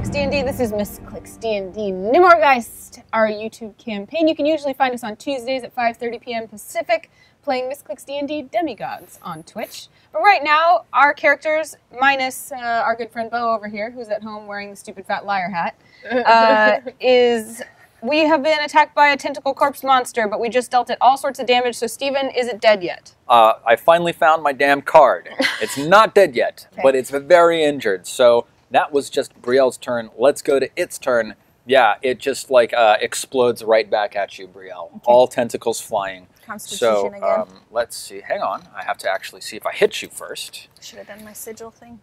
Misscliks D&D. This is Misscliks D&D Nimmorgeist, our YouTube campaign. You can usually find us on Tuesdays at 5:30 p.m. Pacific, playing Misscliks D&D Demigods on Twitch. But right now, our characters, minus our good friend Bo over here, who's at home wearing the stupid fat liar hat, we have been attacked by a tentacle corpse monster, but we just dealt it all sorts of damage, so Steven, is it dead yet? I finally found my damn card. It's not dead yet, but it's very injured, so that was just Brielle's turn. Let's go to its turn. Yeah, it just like explodes right back at you, Brielle. Okay. All tentacles flying. Constitution again. Let's see. Hang on. I have to actually see if I hit you first. Should have done my sigil thing.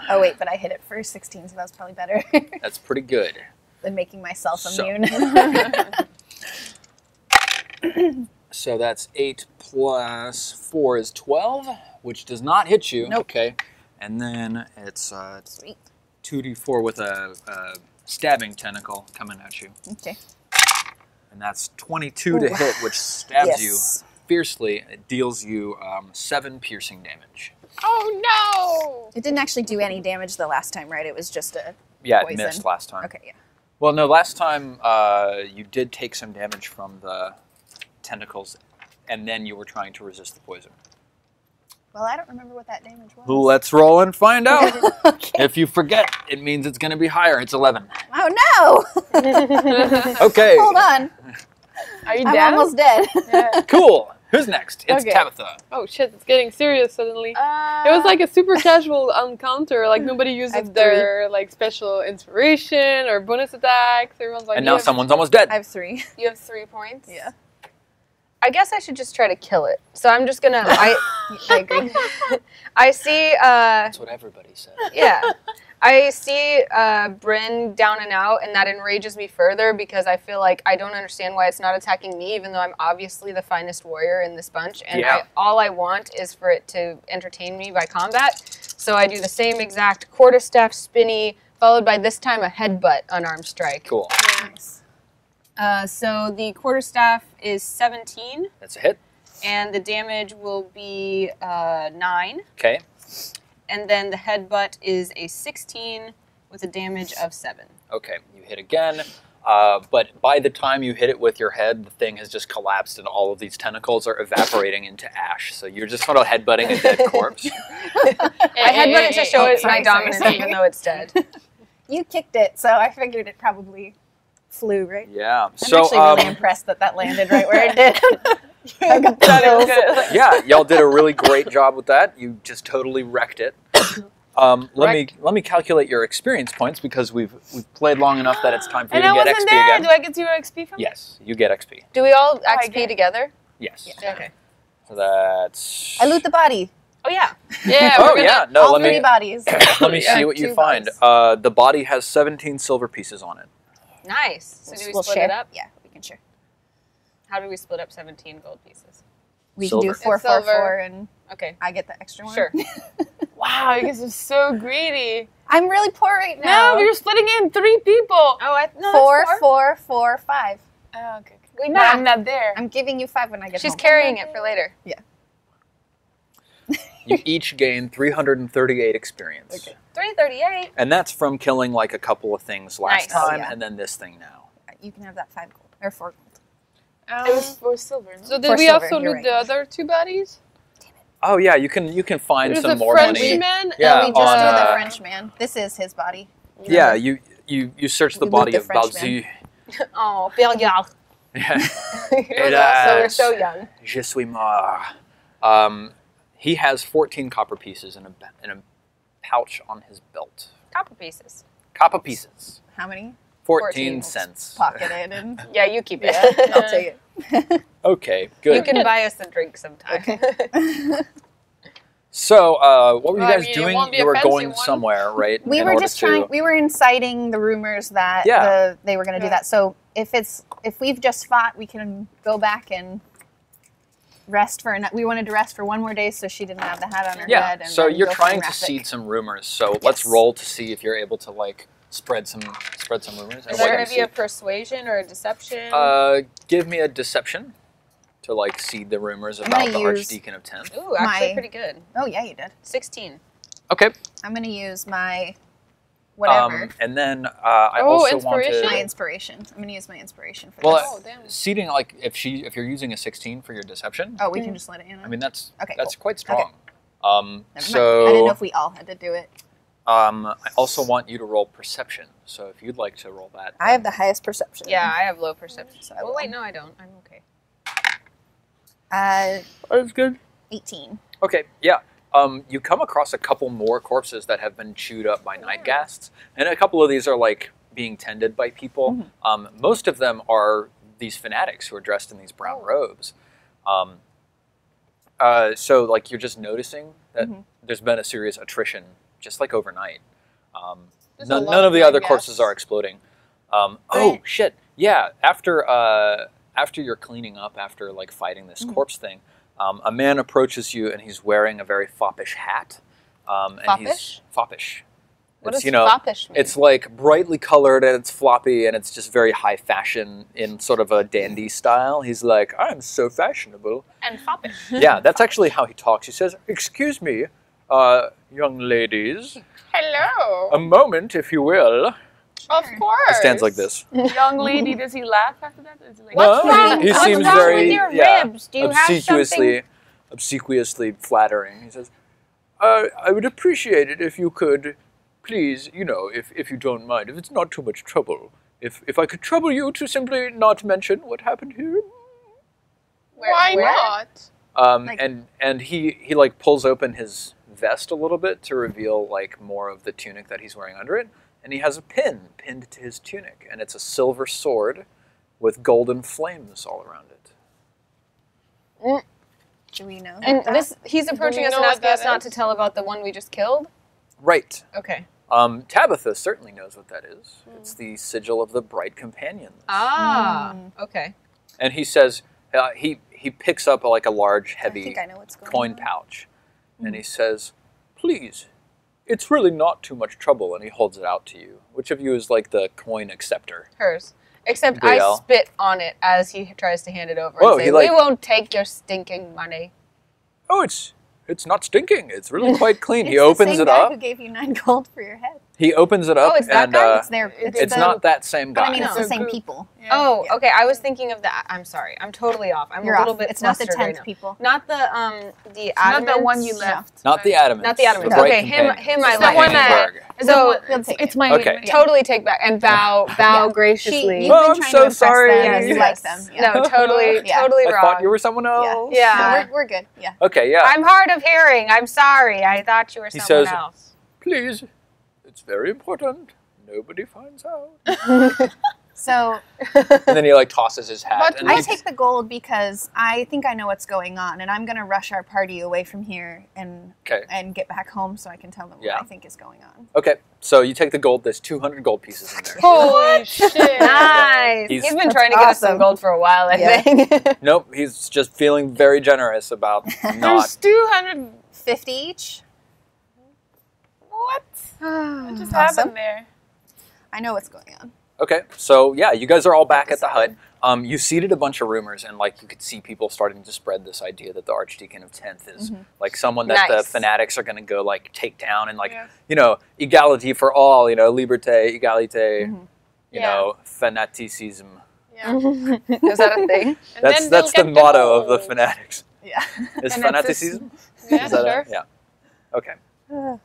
Oh wait, but I hit it for 16, so that was probably better. That's pretty good. Than making myself immune. So that's 8 plus 4 is 12, which does not hit you. Nope. Okay. And then it's Sweet. 2d4 with a stabbing tentacle coming at you. Okay. And that's 22 to hit, which stabs you fiercely. It deals you 7 piercing damage. Oh no! It didn't actually do any damage the last time, right? It was just a It poison. missed last time. Okay, yeah. Well, no, last time you did take some damage from the tentacles, and then you were trying to resist the poison. Well, I don't remember what that damage was. Let's roll and find out. Okay. If you forget, it means it's going to be higher. It's 11. Oh no! Okay. Hold on. Are you I'm down? almost dead. Yeah. Cool. Who's next? It's Okay. Tabitha. Oh shit, it's getting serious suddenly. It was like a super casual encounter, like nobody uses their like special inspiration or bonus attacks. Everyone's like, And now someone's almost dead. I have 3. You have 3 points? Yeah. I guess I should just try to kill it. So I'm just gonna, I agree. I see, That's what everybody said. yeah. I see Bryn down and out, and that enrages me further because I feel like I don't understand why it's not attacking me, even though I'm obviously the finest warrior in this bunch. And all I want is for it to entertain me by combat. So I do the same exact quarterstaff spinny, followed by this time a headbutt unarmed strike. Cool. Nice. So the quarterstaff is 17, That's a hit. and the damage will be 9. Okay. And then the headbutt is a 16 with a damage of 7. Okay. You hit again. But by the time you hit it with your head, the thing has just collapsed and all of these tentacles are evaporating into ash. So you're just sort of headbutting a dead corpse. I headbutt it to show it's my dominance, even though it's dead. You kicked it, so I figured it probably flew, right? Yeah. I'm So actually really impressed that landed right where it did. yeah, y'all did a really great job with that. You just totally wrecked it. Let me calculate your experience points because we've played long enough that it's time for you to get XP again. Do I get 0 XP from it? Yes, you get XP. Do we all XP together? Yes. Yeah. Okay. So that's. I loot the body. Oh, yeah. Yeah. Oh yeah. No. All Let 3 me bodies. let me see what you 2 find. bodies. The body has 17 silver pieces on it. Nice. So do we We'll split share. it up? Yeah, we can share. How do we split up 17 gold pieces? We can do Silver. 4, 4, Silver. 4, and Okay. I get the extra one. Sure. Wow, you guys are so greedy. I'm really poor right now. No, you're splitting in 3 people. Oh, no, 4, that's 4, 4, 5. Oh, okay. We But math. I'm not there. I'm giving you 5 when I get She's home. carrying it for later. Yeah. You each gain 338 experience. Okay. 338. And that's from killing like a couple of things last Nice. time, Oh, yeah. and then this thing now. You can have that 5 gold. Or 4 gold. It was for silver. No? So did For we silver, also you're loot right. the other 2 bodies? Oh yeah, you can find There's some a more French money. man. Yeah, No, we just on, do the uh, French man. This is his body. Yeah, you search the We loot body the of Frenchman. Balzu. Oh, Belle. Yeah. You're so young. Je suis mort. He has 14 copper pieces in a pouch on his belt. Copper pieces. Copper pieces. How many? 14 cents. Pocketed and Yeah, you keep it. yeah, I'll take it. Okay, good. You can buy us a drink sometime. So, what were you Well, I guys mean, it doing? won't be You a were fancy going one. somewhere, right? We in were order just trying. to- We were inciting the rumors that Yeah. they were going to do that. So if we've just fought, we can go back and rest for. We wanted to rest for 1 more day, so she didn't have the hat on her Yeah. head. And So then you're go trying to for Raphic. seed some rumors. So let's roll to see if you're able to like spread some rumors. Is there going to be a persuasion or a deception? Give me a deception to like seed the rumors I'm about gonna the use- Archdeacon of Tenth. Ooh, actually my- pretty good. Oh yeah, you did. 16. Okay. I'm going to use my whatever. And then I also inspiration. My wanted... inspiration. I'm going to use my inspiration for Well, this. Oh, damn. seating, like, if you're using a 16 for your deception, Oh, we can just let Anna. I mean, that's Okay, quite strong. Okay. So I didn't know if we all had to do it. I also want you to roll perception. So if you'd like to roll that, I have the highest perception. Yeah, I have low perception. So Oh wait, no, I don't. I'm okay. That's good. 18. okay, yeah. You come across a couple more corpses that have been chewed up by night ghasts, and a couple of these are like being tended by people. Most of them are these fanatics who are dressed in these brown robes. So like you're just noticing that there's been a serious attrition, just like overnight. None of the other corpses are exploding. Oh shit! Yeah, after you're cleaning up, after like fighting this corpse thing, a man approaches you and he's wearing a very foppish hat. And he's foppish. What It's, does foppish mean? It's like brightly colored and it's floppy and it's just very high fashion in sort of a dandy style. He's like, I'm so fashionable. And foppish. Yeah, that's actually how he talks. He says, excuse me, young ladies, Hello. a moment, if you will. Of course. He stands like this. Young lady, does he laugh after that? Is he like, What's No, wrong? he What's seems wrong very with your ribs? Do you have something? obsequiously flattering. He says, I would appreciate it if you could, please, if you don't mind, if it's not too much trouble, if I could trouble you to simply not mention what happened here. Why not? And he like pulls open his vest a little bit to reveal like more of the tunic that he's wearing under it, and he has a pin pinned to his tunic, and it's a silver sword with golden flames all around it. Do we know? And he's approaching us and what asking us that not is? to tell about the one we just killed? Right. Okay. Tabitha certainly knows what that is. It's the sigil of the Bright Companions. Ah, okay. And he says, he picks up like a large, I heavy think I know what's going coin on. pouch, and he says, please, it's really not too much trouble, and he holds it out to you. Which of you is like the coin acceptor? Hers. Except Brielle. I spit on it as he tries to hand it over Whoa, and say, he, like- we won't take your stinking money. Oh, it's not stinking. It's really quite clean. He It's opens the same it guy up. who gave you 9 gold for your head. He opens it up, Oh, it's that and guy? it's not that same But guy. I mean, it's the No. same people. Yeah. Oh, Yeah. okay. I was thinking of that. I'm sorry. I'm totally off. I'm You're a little off. bit It's not the flustered right 10th now. people. Not the Not adamants. the one you left. Not the Adamants. Not the Adamants. The Bright Okay, him Companions. I It's like. the one that- Embark. So We'll take It's it. my Okay. yeah. totally take back and bow graciously. You've Oh, been I'm trying so to impress sorry. them and you Yes. like them. Yeah. No, totally, Yeah. totally I wrong. thought you were someone else. Yeah. No, we're good. Yeah. Okay, yeah. I'm hard of hearing. I'm sorry. I thought you were He someone says- else. Please, it's very important. Nobody finds out. So And then he like tosses his hat. But and I he- take the gold because I think I know what's going on, and I'm going to rush our party away from here and get back home so I can tell them Yeah. what I think is going on. Okay, so you take the gold. There's 200 gold pieces in there. Holy shit. Nice. He's- He's been trying to get us some awesome. gold for a while, I Yeah. think. Nope, he's just feeling very generous about There's not. 200. 50 each. What? What just Awesome. happened there? I know what's going on. Okay, so yeah, you guys are all back at the hut. You seeded a bunch of rumors, and like you could see people starting to spread this idea that the Archdeacon of 10th is like someone that the Nice. fanatics are going to go like take down and like Yeah. equality for all, liberté, égalité, Yeah. fanaticism. Yeah. Is that a thing? And That's then they'll the get motto of the gold. fanatics. Yeah. Is Fanaticism. fanaticism? Yeah, Is that sure. yeah. Okay.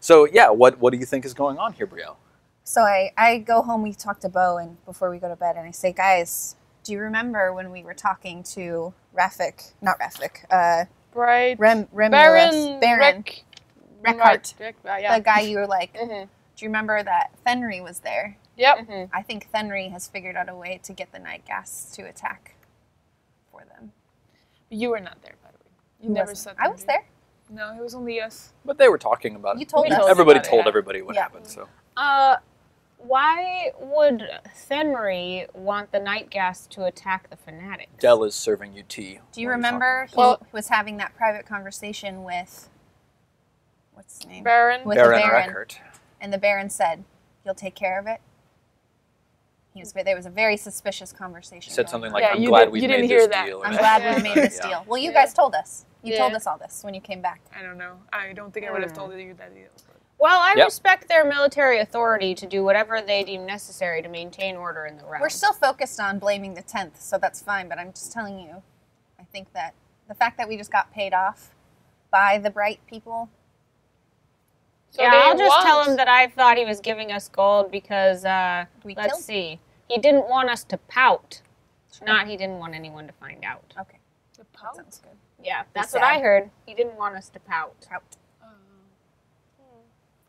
So yeah, what do you think is going on here, Brielle? So I go home, we talk to Bo, and before we go to bed, and I say, guys, do you remember when we were talking to Rafik, not Rafik, Right. Baron Reck- Reckhart, yeah. the guy you were like, Mhm. do you remember that Fenry was there? Yep. Mhm. I think Fenry has figured out a way to get the night gas to attack for them. You were not there, by the way. You Who never wasn't? said I was there. No, it was only us. But they were talking about You it. told We us. told Everybody about it, told yeah. everybody what Yeah. happened. So Why would Fenry want the night gas to attack the fanatics? Dell is serving you tea. Do you What are remember talking he was having that private conversation with, what's his name? Baron. With Baron the Baron. Reckhart. And the Baron said, you'll take care of it? There was a very suspicious conversation. He said going something on. like, Yeah, I'm you glad did- we you made didn't this hear that. deal. or I'm something glad like we made that, this yeah. deal. Well, you Yeah. guys told us. You Yeah. told us all this when you came back. I don't know. I don't think I would have told you that either. Well, I respect their military authority to do whatever they deem necessary to maintain order in the realm. We're still focused on blaming the 10th, so that's fine, but I'm just telling you, I think that the fact that we just got paid off by the bright people. So I'll just tell him that I thought he was giving us gold because, let's see, he didn't want us to pout. Sure. Not he didn't want anyone to find out. Okay. To pout? That sounds good. Yeah, that's what I heard. He didn't want us to pout.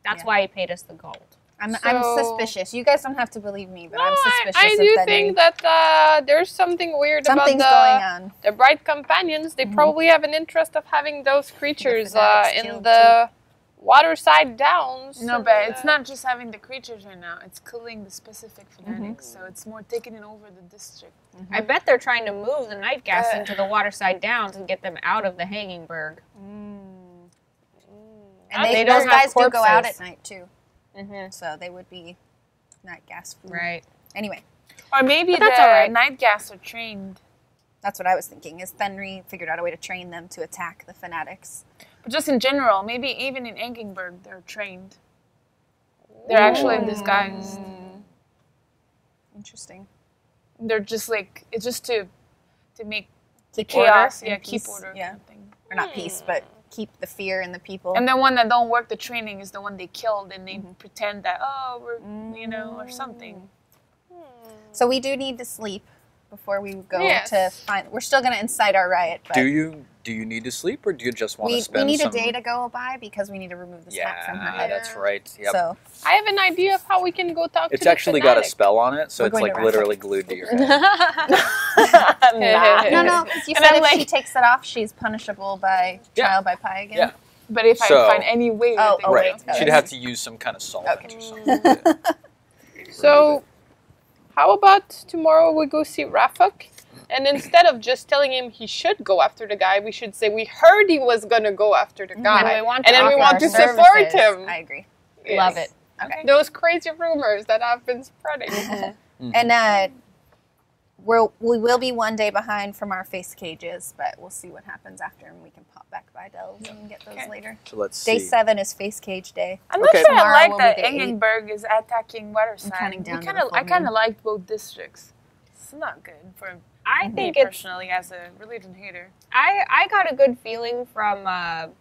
That's why he paid us the gold. I'm suspicious. You guys don't have to believe me, but I'm suspicious. I do think that there's something weird about going on. The bright companions. They probably have an interest of having those creatures in the waterside downs. No, but it's not just having the creatures right now. It's killing the specific fanatics. So it's more taking it over the district. I bet they're trying to move the night gas into the waterside downs and get them out of the hanging berg. And those guys do go out at night, too. So they would be night gas food. Right. Anyway. Or maybe the night gas are trained. That's what I was thinking, is Fenrir figured out a way to train them to attack the fanatics. But just in general, maybe even in Ankenberg, they're trained. They're actually in disguise. Interesting. They're just like, it's just to make keep chaos. Order keep order. Yeah. Kind of thing. Or not peace, but keep the fear in the people. And the one that don't work the training is the one they killed, and they pretend that, we're, or something. So we do need to sleep before we go to find. We're still going to incite our riot. But Do you need to sleep, or do you just want to spend? We need a day to go by because we need to remove this hat from her head. Yeah, that's right. Yep. So I have an idea of how we can go talk to it's actually got a spell on it, so it's like literally glued to your head. No, because you said if she takes it off, she's punishable by trial by pie again. Yeah. But if I find any way, right, she'd have to use some kind of solvent or something. So, how about tomorrow we go see Rafuk? And instead of just telling him he should go after the guy, we should say we heard he was going to go after the guy. And then we want to support him. I agree. Yes. Love it. Okay. Those crazy rumors that have been spreading. And we will be one day behind from our face cages, but we'll see what happens after, and we can pop back by Dells and get those later. So let's see. Day 7 is face cage day. I'm not sure Tomorrow I like will that be day 8. Engenberg is attacking Waterside. I kind of liked both districts. It's not good for I think me personally as a religion hater. I got a good feeling from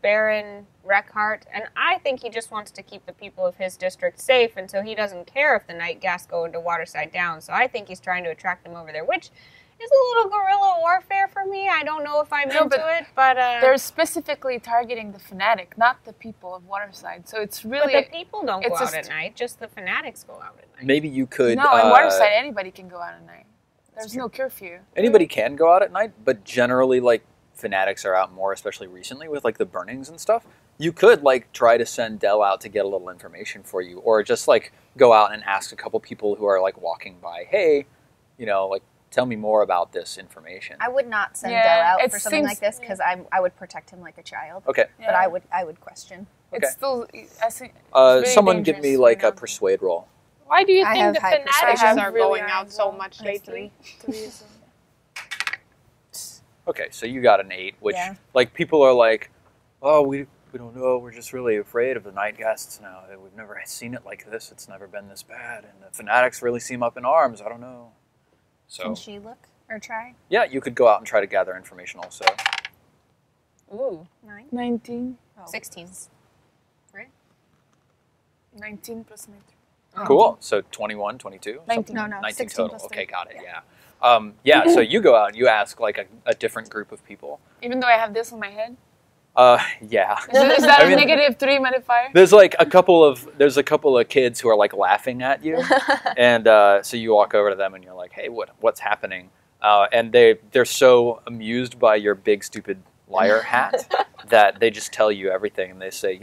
Baron Reckhart, and I think he just wants to keep the people of his district safe, and so he doesn't care if the night gas go into Waterside Down. So I think he's trying to attract them over there, which is a little guerrilla warfare for me. I don't know if I'm into it, but they're specifically targeting the fanatic, not the people of Waterside. So it's really but the people don't go out at night; just the fanatics go out at night. Maybe you could. No, in Waterside, anybody can go out at night. There's no curfew. Anybody can go out at night, but generally, like, fanatics are out more, especially recently with, like, the burnings and stuff. You could, like, try to send Dell out to get a little information for you, or just, like, go out and ask a couple people who are, like, walking by, hey, like, tell me more about this information. I would not send Dell out for something like this, because I would protect him like a child. Okay. But I would question. Okay. It's still... someone give me, like, a persuade roll. Why do you think the fanatics are going out so much lately? 3. Okay, so you got an 8, which, like, people are like, oh, we don't know, we're just really afraid of the night guests now. We've never seen it like this, it's never been this bad, and the fanatics really seem up in arms, I don't know. So, can she look or try? Yeah, you could go out and try to gather information also. Ooh. 19. 16. Right? 19 plus 19. Cool. So 21, 22? 19. No, 19 total. Okay, got it. Yeah. So you go out and you ask like a different group of people. Even though I have this on my head? Yeah. Is that a -3 modifier? There's like a couple of kids who are like laughing at you. And so you walk over to them and you're like, hey, what's happening? And they're so amused by your big stupid liar hat that they just tell you everything, and they say,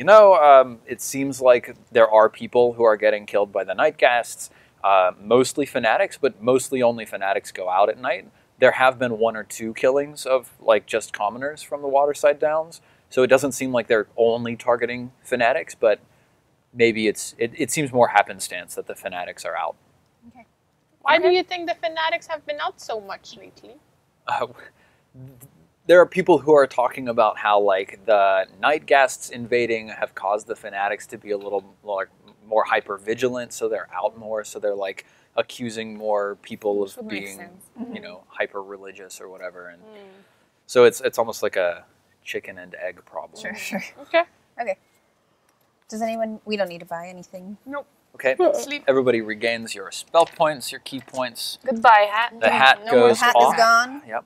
it seems like there are people who are getting killed by the night ghasts, mostly fanatics, but mostly only fanatics go out at night. There have been 1 or 2 killings of like just commoners from the Waterside Downs, so it doesn't seem like they're only targeting fanatics, but maybe it seems more happenstance that the fanatics are out. Okay. Why do you think the fanatics have been out so much lately? there are people who are talking about how like the night ghasts invading have caused the fanatics to be a little more hyper vigilant, so they're out more, so they're like accusing more people of being, you know, hyper religious or whatever, and so it's almost like a chicken and egg problem. Sure. Okay. Does anyone? We don't need to buy anything. Nope. Okay. Sleep. Everybody regains your spell points, your key points. Goodbye, hat. The hat The goes hat off. is gone. Yep.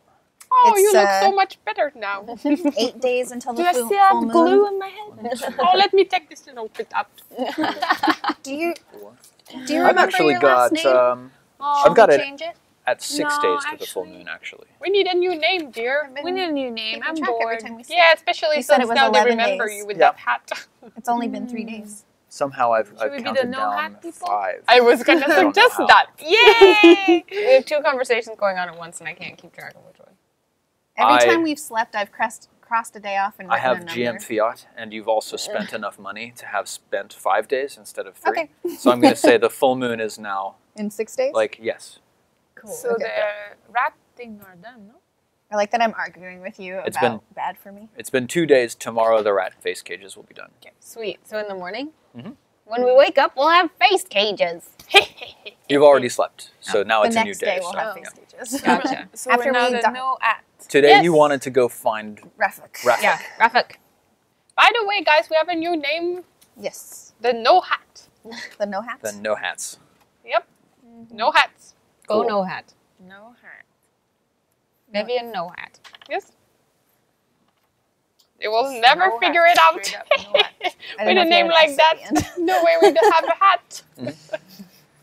Oh, you It's, look so much better now. 8 days until Do the I full, still have full moon. glue in my head? Oh, let me take this and open it up. Do you I've remember actually your got last name? Oh, I've got it Change it. at 6 No, days to the full actually- moon, actually. we need a new name, dear. We need a new name. Keeping I'm track every bored. time we see Yeah, especially You said since it was now they 11 remember days. you with Yep. that hat. It's only been 3 days. Somehow I've we be the counted no down hat people? 5. I was gonna I don't know suggest how. that. Yay! We have 2 conversations going on at once, and I can't keep track of which one. Every I- time we've slept, I've crossed a day off and I written have a number. GM Fiat, and you've also spent enough money to have spent 5 days instead of 3. Okay. So I'm going to say the full moon is now, In 6 days? like, yes. Cool. So Okay. the rat thing are done, no? I like that I'm arguing with you It's about been- bad for me. It's been 2 days. Tomorrow the rat face cages will be done. Sweet. So in the morning, Mhm. when we wake up, we'll have face cages. You've already slept, so now The it's a new next day. day we'll so, have yeah. face cages. Gotcha. So After we're now we the die. no at. Today Yes. you wanted to go find Rafik. Rafik. Yeah, Rafik. By the way, guys, we have a new name. Yes. The No Hat. The no hats. the no hats. Yep. No hats. Go Cool. no hat. No hat. Vivian no hat. Yes. They will never No figure hat. it out. Straight up, no hat. I With didn't know a if you name had an like S that, at the end. no way we'd have a hat.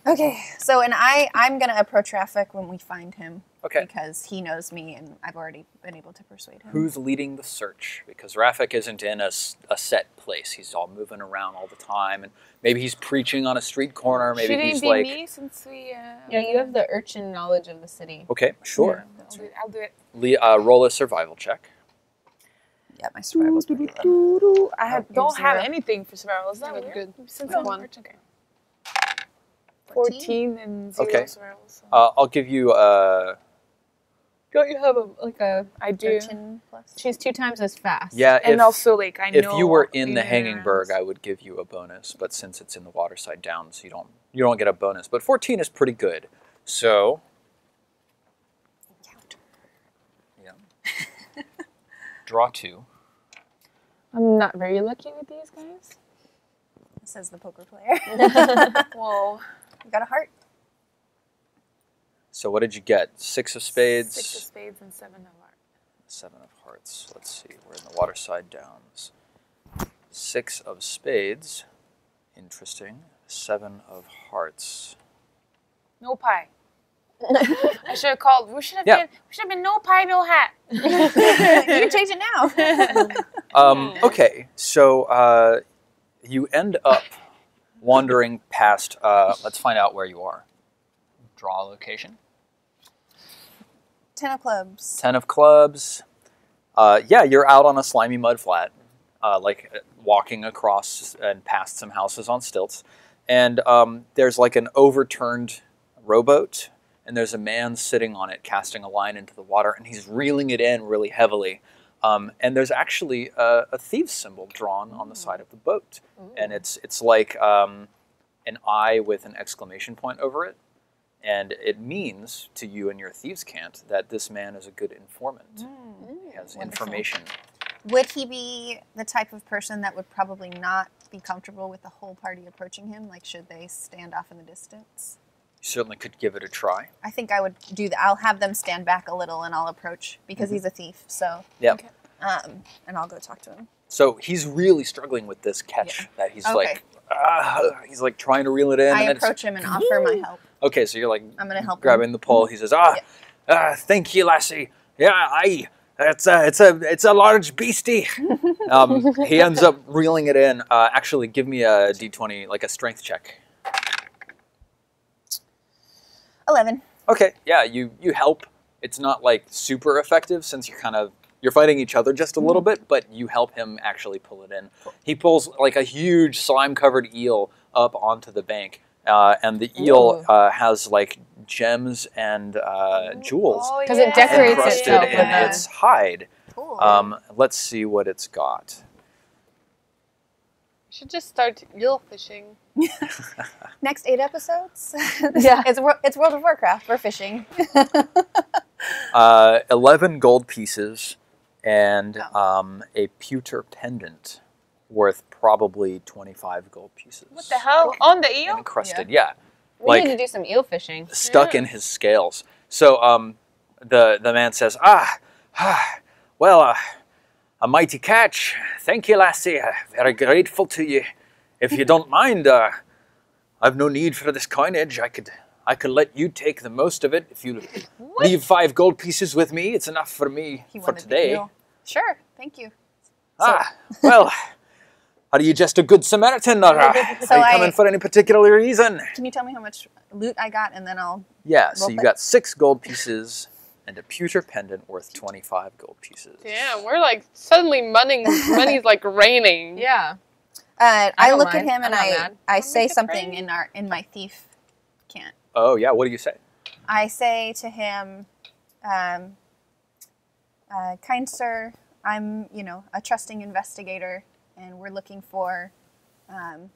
Okay, so and I'm gonna approach Rafik when we find him Okay. because he knows me and I've already been able to persuade him. Who's leading the search? Because Rafik isn't in a set place. He's all moving around all the time, and maybe he's preaching on a street corner. Maybe Should he's it be like, me since we? Yeah, you have the urchin knowledge of the city. okay, sure. I'll do it. Roll a survival check. Yeah, my survival's pretty low. I Oh, don't have zero. anything for survival. Is that Good, weird? good. Since No. I'm one. Okay. 14. 14 and 0 Okay. survival. So. I'll give you Don't you have a? I do. 13 plus. She's 2 times as fast. yeah. And also, like, I If know. you were in the cleaner Hanging Berg, rounds. I would give you a bonus, but since it's in the Waterside Downs, you don't get a bonus. But 14 is pretty good. So, yeah. Draw 2. I'm not very lucky with these guys. Says the poker player. Whoa. You got a heart. So what did you get? 6 of spades. 6 of spades and 7 of hearts. 7 of hearts. Let's see. We're in the Waterside Downs. 6 of spades. Interesting. 7 of hearts. No pie. I should have called. We should have Yeah. been no pie, no hat. You can change it now. Okay, so you end up wandering past. Let's find out where you are. Draw a location. 10 of clubs. 10 of clubs. Yeah, you're out on a slimy mud flat, walking across and past some houses on stilts. And there's like an overturned rowboat, and there's a man sitting on it casting a line into the water, and he's reeling it in really heavily. And there's actually a thieves symbol drawn on the side of the boat. And it's like an eye with an exclamation point over it. And it means to you and your thieves' cant that this man is a good informant. He has information. Would he be the type of person that would probably not be comfortable with the whole party approaching him? Like, should they stand off in the distance? You certainly could give it a try. I think I would do that. I'll have them stand back a little and I'll approach because he's a thief. So, Yeah. Okay. and I'll go talk to him. So he's really struggling with this catch that he's he's like trying to reel it in. I and then approach him and offer my help. okay, so you're like I'm going to help him. grabbing the pole. He says, thank you, lassie. Yeah, it's a large beastie. He ends up reeling it in. Actually, give me a d20, like a strength check. 11. Okay, yeah, you help. It's not like super effective since you're fighting each other just a little bit, but you help him actually pull it in. He pulls like a huge slime-covered eel up onto the bank, and the eel has like gems and jewels Because it decorates encrusted itself in with its hide. Cool. Let's see what it's got. We should just start eel fishing. Next 8 epesodes. Yeah. It's World of Warcraft. We're fishing. 11 gold pieces and a pewter pendant worth probably 25 gold pieces. What the hell? On the eel? Encrusted, yeah. We need to do some eel fishing. Stuck in his scales. So the man says, well, a mighty catch. Thank you, lassie. Very grateful to you. If you don't mind, I've no need for this coinage. I could let you take the most of it. If you leave 5 gold pieces with me, it's enough for me for today. Sure, thank you. Well, are you just a good Samaritan, or are you coming for any particular reason? Can you tell me how much loot I got, and then I'll... Yeah, so you got 6 gold pieces and a pewter pendant worth 25 gold pieces. Damn, we're like suddenly money's like raining. Yeah. I look at him and I say make it something rain. in my thief cant. Oh, yeah, what do you say? I say to him, kind sir, I'm, a trusting investigator, and we're looking for, help,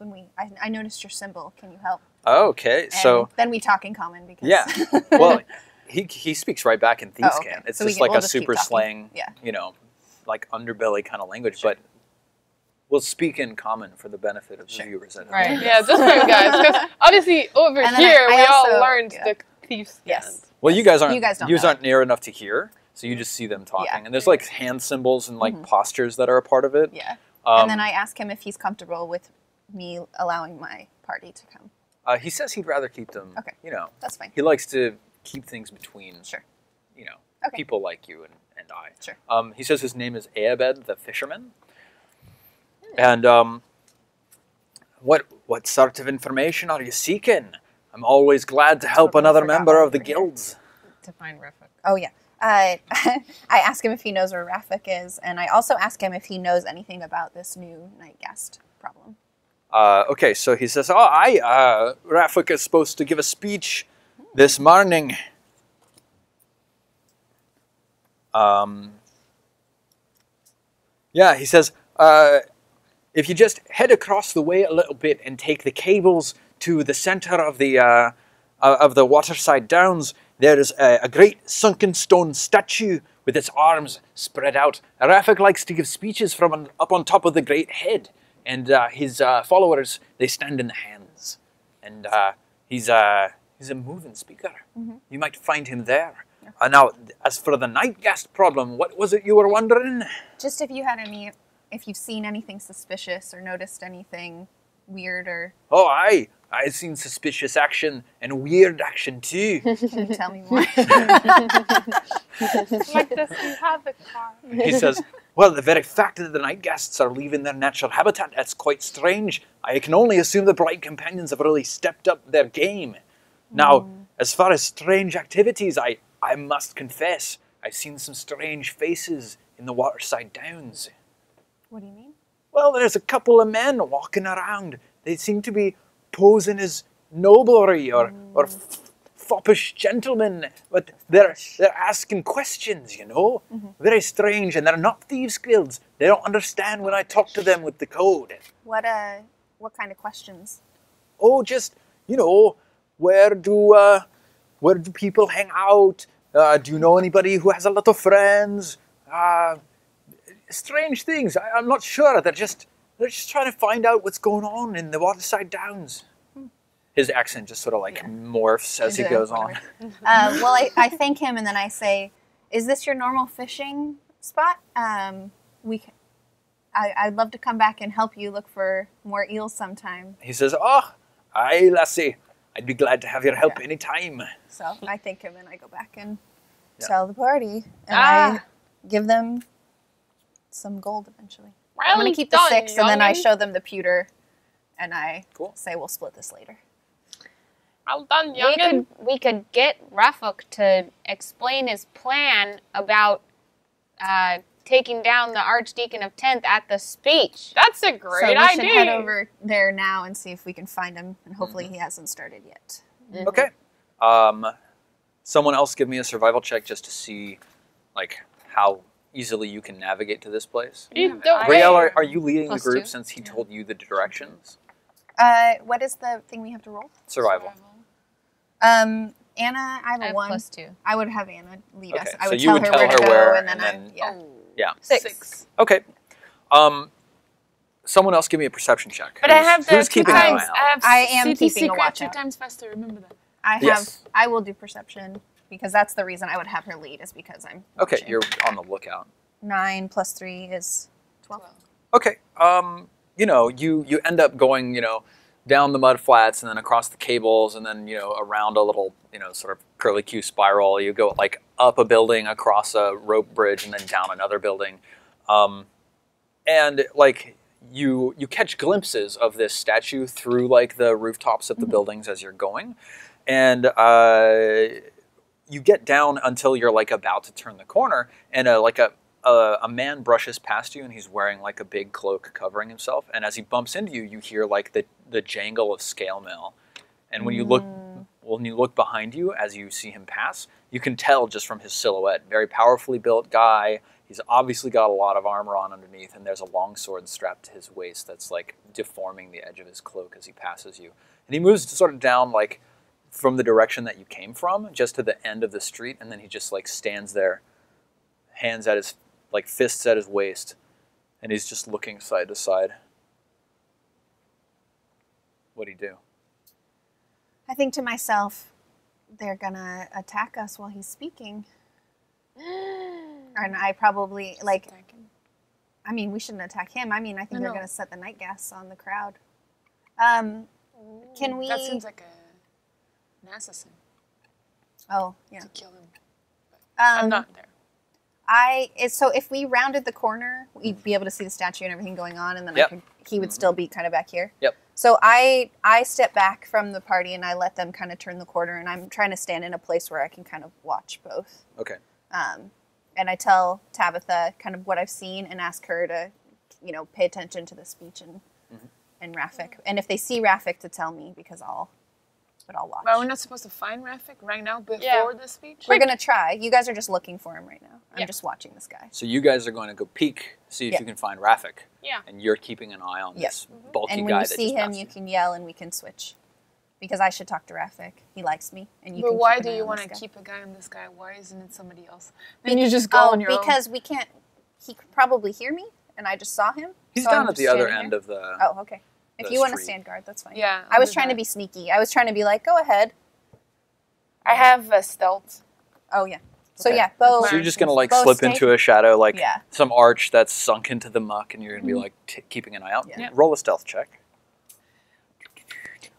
and I noticed your symbol. Can you help? Okay, And so... then we talk in common because... Yeah, well, he speaks right back in Thieves' okay. Cant. It's So just we'll like a just keep super talking. slang, Yeah. like underbelly kind of language, but we'll speak in common for the benefit of the viewers at home. Right. Yeah, just for you guys. Because obviously over And then here I we also- all learned yeah. the thieves' Yes. Well, you guys aren't. You guys don't know. aren't near enough to hear, so you just see them talking, Yeah. and there's like hand symbols and like postures that are a part of it. Yeah. Um, And then I ask him if he's comfortable with me allowing my party to come. He says he'd rather keep them. Okay. That's fine. He likes to keep things between. Sure. Okay. People like you and I. Sure. He says his name is Eabed the fisherman. And what sort of information are you seeking? I'm always glad to help another member of the guilds. To find Rafik. Oh, yeah. I ask him if he knows where Rafik is, and I also ask him if he knows anything about this new night guest problem. Okay, so he says, Rafik is supposed to give a speech this morning. Yeah, he says, if you just head across the way a little bit and take the cables to the center of the waterside downs, there is a great sunken stone statue with its arms spread out. Rafik likes to give speeches from up on top of the great head, and his followers, they stand in the hands. And he's a moving speaker. Mm-hmm. You might find him there. Yeah. Now, as for the night guest problem, what was it you were wondering? Just if you've seen anything suspicious or noticed anything weird or... Oh, I've seen suspicious action and weird action too. Can you tell me more? Like, does he have a car? He says, well, the very fact that the night guests are leaving their natural habitat, that's quite strange. I can only assume the Bright Companions have really stepped up their game. Now, as far as strange activities, I must confess, I've seen some strange faces in the Waterside Downs. What do you mean? Well, there's a couple of men walking around. They seem to be posing as noblery or foppish gentlemen, but they're asking questions, Mm-hmm. Very strange, and they're not thieves' guilds. They don't understand when I talk to them with the code. What kind of questions? Oh, just, where do people hang out? Do you know anybody who has a lot of friends? Strange things. I'm not sure. They're just trying to find out what's going on in the Waterside Downs. His accent just sort of morphs as he goes on. Well, I thank him, and then I say, "Is this your normal fishing spot? I'd love to come back and help you look for more eels sometime." He says, "Oh, aye, lassie. I'd be glad to have your help anytime." So I thank him, and I go back and tell the party, and I give them some gold eventually. I'm going to keep the 6, and then I show them the pewter, and I say we'll split this later. Well done, youngin. We could get Rafik to explain his plan about taking down the Archdeacon of 10th at the speech. That's a great idea. So we should head over there now and see if we can find him, and hopefully he hasn't started yet. Okay. Someone else give me a survival check just to see like how easily you can navigate to this place? Brielle, are you leading the group 2. since he told you the directions? What is the thing we have to roll? Survival. Anna, I have I a have 1. +2. I would have Anna lead us. Okay, I so would you tell would her tell where to her go, where, and then and then- yeah. 6. Okay. Someone else give me a perception check. But I have the who's 2 keeping an times. eye out? I have I am city keeping a secret watch 2 out. times faster. Remember that. Yes. I will do perception because that's the reason I would have her lead is because I'm Okay, watching. you're on the lookout. 9 plus 3 is 12. Okay. You end up going, down the mud flats and then across the cables and then, around a little, sort of curlicue spiral. You go like up a building, across a rope bridge, and then down another building. And like you catch glimpses of this statue through like the rooftops of the buildings as you're going. And you get down until you're like about to turn the corner and a man brushes past you and he's wearing like a big cloak covering himself. And as he bumps into you, you hear like the jangle of scale mail. And when you look behind you as you see him pass, you can tell just from his silhouette, very powerfully built guy. He's obviously got a lot of armor on underneath, and there's a long sword strapped to his waist that's like deforming the edge of his cloak as he passes you. And he moves sort of down like from the direction that you came from, just to the end of the street, and then he just like stands there, hands at his like fists at his waist, and he's just looking side to side. What'd he do? I think to myself, they're gonna attack us while he's speaking. And I probably, we shouldn't attack him. I think they're going to set the night gas on the crowd. Can we... That seems like an assassin. Oh, yeah. To kill him. I'm not there. So if we rounded the corner, we'd be able to see the statue and everything going on, and then Yep. he would still be kind of back here. Yep. So I step back from the party, and I let them kind of turn the corner, and I'm trying to stand in a place where I can kind of watch both. Okay. And I tell Tabitha kind of what I've seen and ask her to, pay attention to the speech and Rafik. And if they see Rafik, to tell me because I'll watch. But we're not supposed to find Rafik right now before the speech? We're going to try. You guys are just looking for him right now. I'm just watching this guy. So you guys are going to go peek, see if you can find Rafik. Yeah. And you're keeping an eye on this bulky guy. And when you that see just him, passed you can yell and we can switch. Because I should talk to Rafik. He likes me. And you But can why keep do an eye you on want this to guy. keep a guy on this guy? Why isn't it somebody else? Then you just go on your own. Because we can't... He could probably hear me, and I just saw him. He's so down I'm at just the other standing end here. of the... Oh, okay. If the you want to street. stand guard, that's fine. Yeah. I was trying to be sneaky. I was trying to be like, go ahead. I have a stealth. Oh, yeah. So, Okay. yeah, Bo... So you're just going to like Bo, slip stay- into a shadow, like Yeah. some arch that's sunk into the muck, and you're going to be like keeping an eye out. Yeah. Roll a stealth check.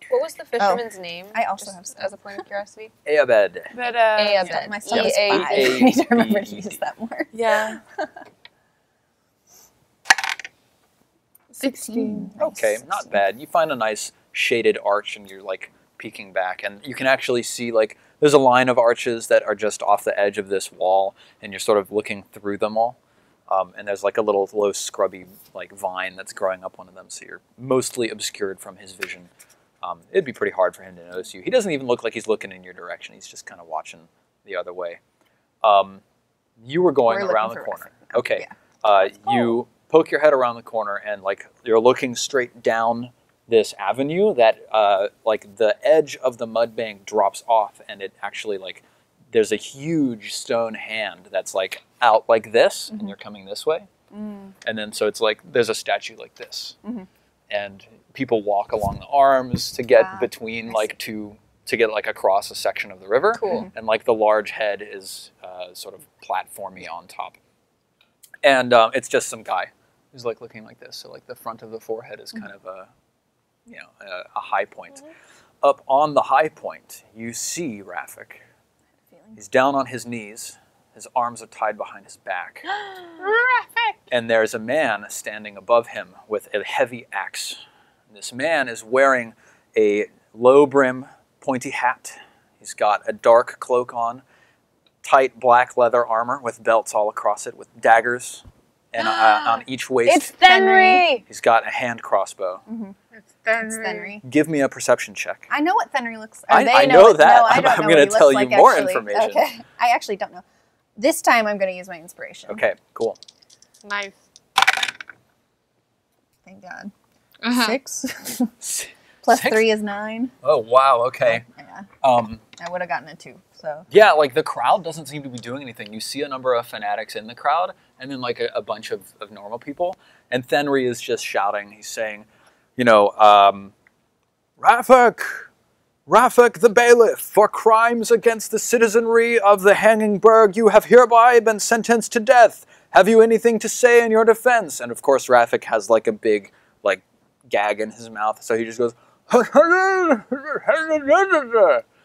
What was the fisherman's name? I also Just have stuff. as a point of curiosity. Eabed. But, Eabed. My stuff is 5. I E-A-B-E-D. need to remember to use that more. yeah. 16. Okay, not bad. You find a nice shaded arch, and you're like peeking back, and you can actually see like there's a line of arches that are just off the edge of this wall, and you're sort of looking through them all. And there's like a little low scrubby like vine that's growing up one of them, so you're mostly obscured from his vision. It'd be pretty hard for him to notice you. He doesn't even look like he's looking in your direction. He's just kind of watching the other way. You were going We're around the looking for corner. Rafik now. Okay. Yeah. You poke your head around the corner, and like you're looking straight down this avenue that like the edge of the mud bank drops off, and it actually like there's a huge stone hand that's like out like this, and you're coming this way. And then so it's like there's a statue like this, and people walk along the arms to get between like to get like across a section of the river. Cool. And like the large head is sort of platformy on top, and it's just some guy who's like looking like this. So like the front of the forehead is kind of a high point. Up on the high point, you see Rafik. He's down on his knees. His arms are tied behind his back. And there's a man standing above him with a heavy axe. And this man is wearing a low brim, pointy hat. He's got a dark cloak on, tight black leather armor with belts all across it, with daggers and on each waist. It's Fenry! He's got a hand crossbow. It's It's Fenry. Give me a perception check. I know what Fenry looks I like. know that. No, I don't I'm know gonna what he tell looks you like, more actually. information. Okay. I actually don't know. This time I'm going to use my inspiration. Okay, cool. Nice. Thank God. Uh-huh. 6 plus 3 is 9. Oh, wow, okay. Yeah. I would have gotten a 2. So. Yeah, like the crowd doesn't seem to be doing anything. You see a number of fanatics in the crowd, and then like a bunch of normal people. And Fenry is just shouting. He's saying, you know, Rafik the bailiff, for crimes against the citizenry of the Hanging Burg, you have hereby been sentenced to death. Have you anything to say in your defense? And of course, Rafik has like a big like gag in his mouth, so he just goes.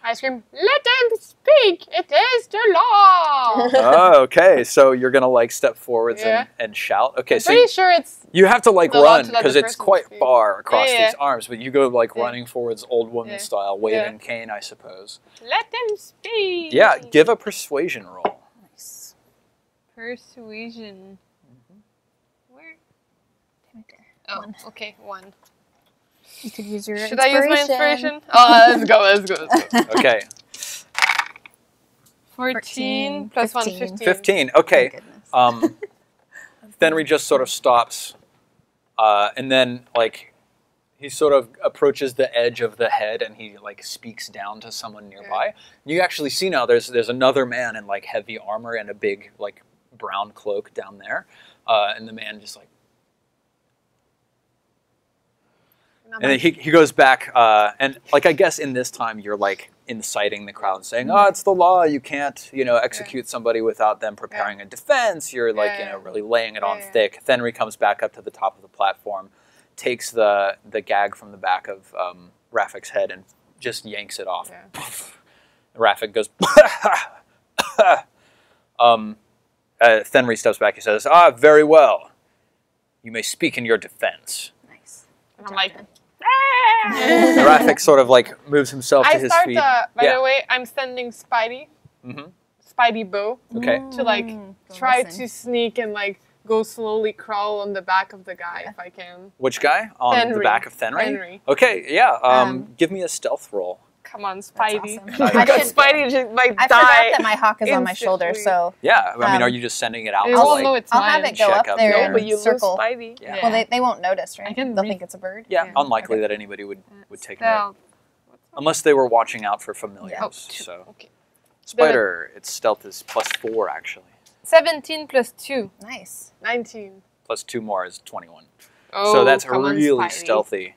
I scream, let them speak! It is the law! Oh, okay, so you're gonna like step forwards and shout. Okay, I'm so pretty sure it's you have to like run because it's person quite speak. far across Yeah. these arms, but you go like running forwards old woman style, waving Yeah. cane, I suppose. let them speak! Yeah, give a persuasion roll. Nice. Persuasion. Where? Right there. Oh, 1. okay, 1. You could use your Should I use my inspiration? Oh, let's go, let's go. Okay, 14 plus 1, 15. 15. 15. Okay, Goodness. Fenry just sort of stops, and then like he sort of approaches the edge of the head, and he like speaks down to someone nearby. You actually see now there's another man in like heavy armor and a big like brown cloak down there, and the man just like. And then he goes back, and like I guess in this time you're like inciting the crowd, saying, "Oh, it's the law. You can't, execute somebody without them preparing a defense." You're like, really laying it on thick. Fenry comes back up to the top of the platform, takes the gag from the back of Rafik's head, and just yanks it off. Rafik goes. Fenry steps back. He says, "Ah, very well. You may speak in your defense." Nice. And I'm like, And Rafik sort of like moves himself to his feet. By the way, I'm sending Spidey, Spidey Bow, Okay. to like try to sneak and like go slowly crawl on the back of the guy if I can. Which guy? On the Fenry. back of Fenry? Fenry. Okay, yeah. Give me a stealth roll. Come on, Spidey. Awesome. I got Spidey just like I die. forgot that my hawk is on my shoulder, instantly. so Yeah, I mean, are you just sending it out They to won't like... know it's I'll mine. have it go check up up there there. and No, but you circle. lose Spidey. Yeah. Well, they won't notice, right? I can They'll read- think it's a bird. Yeah, unlikely that anybody would take note. Stealth. Unless they were watching out for familiars. Oh, So okay. Spider, its stealth is +4 actually. 17 plus 2. Nice. 19. Plus 2 more is 21. Oh, So that's come on, really Spidey. stealthy.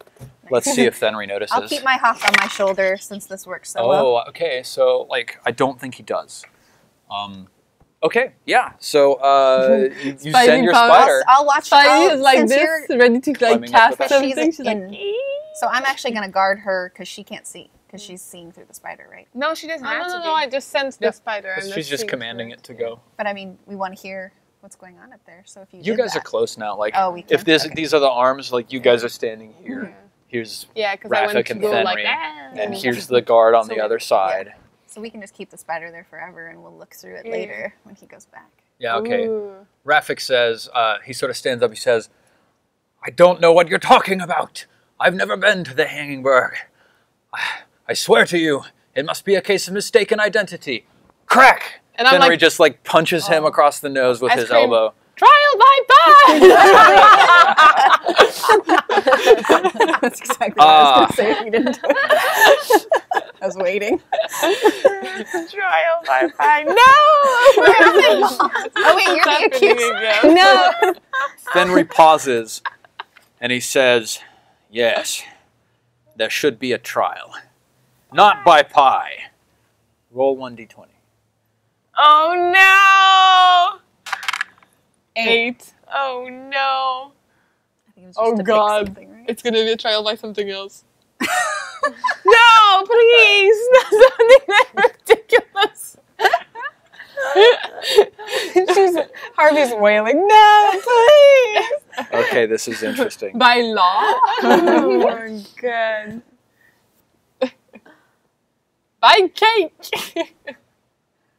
Let's see if Fenry notices. I'll keep my hawk on my shoulder since this works so well. Oh, okay. So, like, I don't think he does. Okay, yeah. So, you send your pounds. spider. I'll watch. Spidey is like since this, you're- ready to like climbing up cast with But something. she's She's like, in. So I'm actually going to guard her because she can't see. Because she's seeing through the spider, right? No, she doesn't have to no, be. I just sensed Yeah. the spider. I'm She's just seeing commanding through it to go. But I mean, we want to hear what's going on up there. So if you You did guys that. are close now. Like, Oh, we if can? this, Okay. these are the arms, like, you guys are standing here. Here's Yeah, because I went Rafik to and go Fenry, like and here's the guard on So the other side. So we can just keep the spider there forever, and we'll look through it Yeah. later when he goes back. Yeah, okay. Ooh. Rafik says, he sort of stands up, he says, "I don't know what you're talking about. I've never been to the Hanging Burg. I swear to you, it must be a case of mistaken identity." Crack! And I'm Fenry like- just like punches him across the nose with I his scream, elbow. Trial by fire! That's exactly what I was going to say if you didn't do it. I was waiting. Trial by fire. No! Oh, wait, you're the accused. No! Fenry pauses, and he says, "Yes, there should be a trial. Not by pie. Roll 1d20. Oh no! 8. Oh no! I think it was just Oh, to pick God. something, right? It's gonna be a trial by something else. No, please! Not something that ridiculous. Harvey's wailing. No, please! Okay, this is interesting. By law? Oh my god. By cake!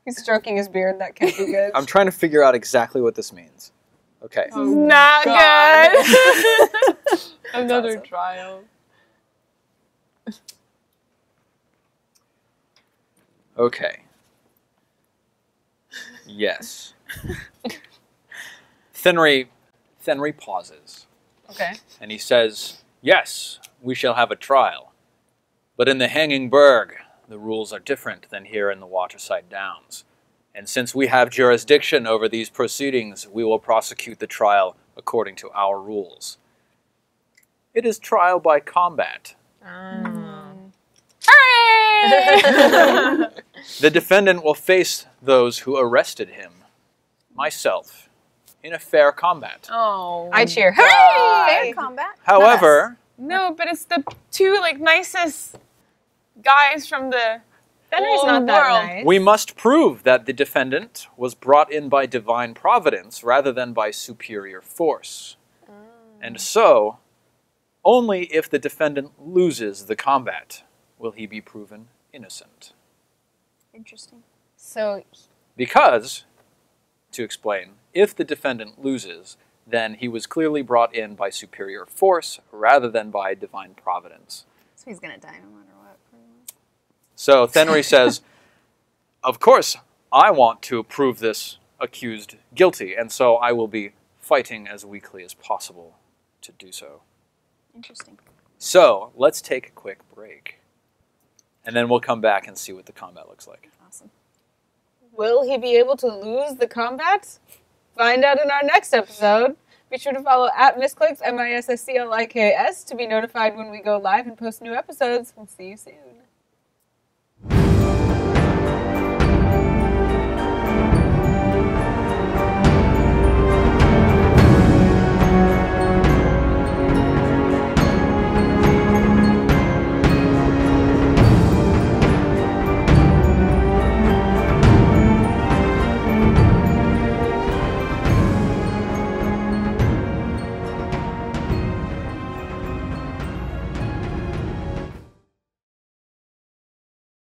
He's stroking his beard. That can't be good. I'm trying to figure out exactly what this means. Okay. Not God. good! Another awesome. trial. Okay. Yes. Thenry pauses. Okay. And he says, yes, we shall have a trial. But in the Hanging Burg, the rules are different than here in the Waterside Downs. And since we have jurisdiction over these proceedings, we will prosecute the trial according to our rules. It is trial by combat. The defendant will face those who arrested him, myself, in a fair combat. Oh, I cheer. Fair combat. However, no, but it's the two nicest guys from the Fenrir's whole not that world. nice. we must prove that the defendant was brought in by divine providence rather than by superior force. And so, only if the defendant loses the combat will he be proven innocent. Interesting. So, Because, to explain, if the defendant loses, then he was clearly brought in by superior force rather than by divine providence. So he's gonna die no matter what, pretty much. So Thenry says, of course, I want to prove this accused guilty, and so I will be fighting as weakly as possible to do so. Interesting. So, let's take a quick break. And then we'll come back and see what the combat looks like. Awesome. will he be able to lose the combat? Find out in our next episode. Be sure to follow at Misscliks, Misscliks, to be notified when we go live and post new episodes. We'll see you soon.